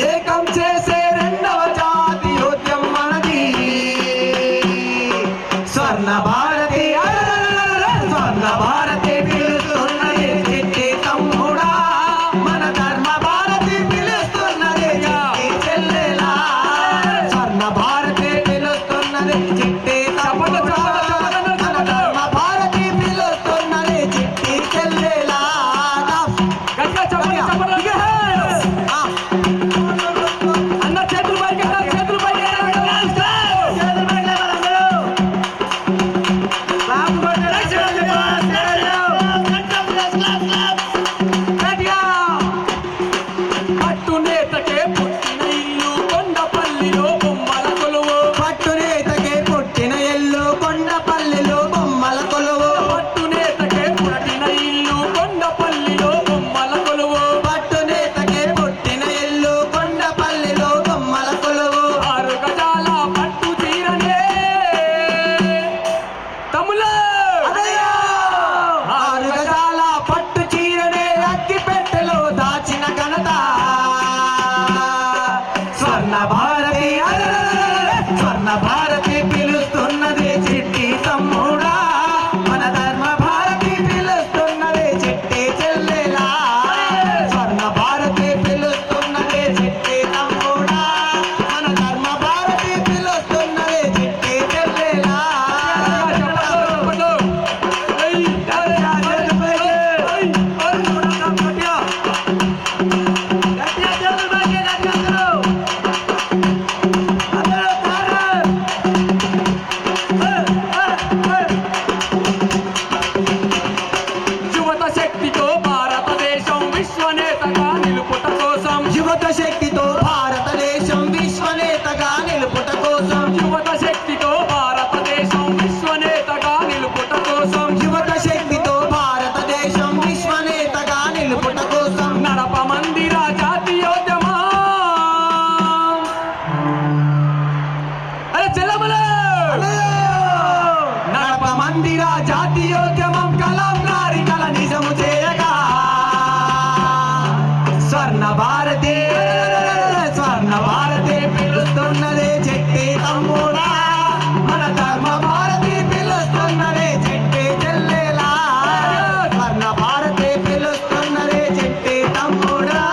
ఏకం చేసే రెండవ జాతీయోద్యం మనది స్వర్ణ భారతి స్వర్ణ భారతి పిలుస్తున్నది చిట్టి తమ్ముడా మన ధర్మ భారతి పిలుస్తున్నది చిట్టి చెల్లెలా స్వర్ణ భారతి పిలుస్తున్నది చిట్టి తమ్ముడా మన ధర్మ భారతి పిలుస్తున్నది చిట్టి చెల్లెలా స్వర్ణ భారతి పిలుస్తున్నది చిట్టి తమ్ముడా మన ధర్మ భారతి పిలుస్తున్నది చిట్టి చెల్లెలా స్వర్ణ భారతి పిలుస్తున్నది చిట్టి తమ్ముడా మన ధర్మ భారతి పిలుస్తున్నది చిట్టి చెల్లెలా యువత శక్తితో భారతదేశం విశ్వనేతగా నిలుపుట కోసం యువత శక్తితో భారతదేశం విశ్వనేతగా నిలుపుట కోసం యువత శక్తితో భారతదేశం విశ్వనేతగా నిలుపుట కోసం నడపమందిరా జాతీయోద్యమం నడపమందిరా జాతీయోద్యమం కలాం గారి కల నిజము చేయగా స్వర్ణ భారతి స్వర్ణ భారతి పిలుస్తున్నదే చిట్టి తమ్ముడా మన ధర్మ భారతి పిలుస్తున్నదే చిట్టి చెల్లెలా స్వర్ణ భారతి పిలుస్తున్నదే చిట్టి తమ్ముడా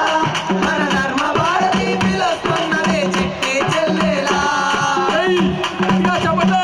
మన ధర్మ భారతి పిలుస్తున్నదే చిట్టి చెల్లెలా చెప్పండి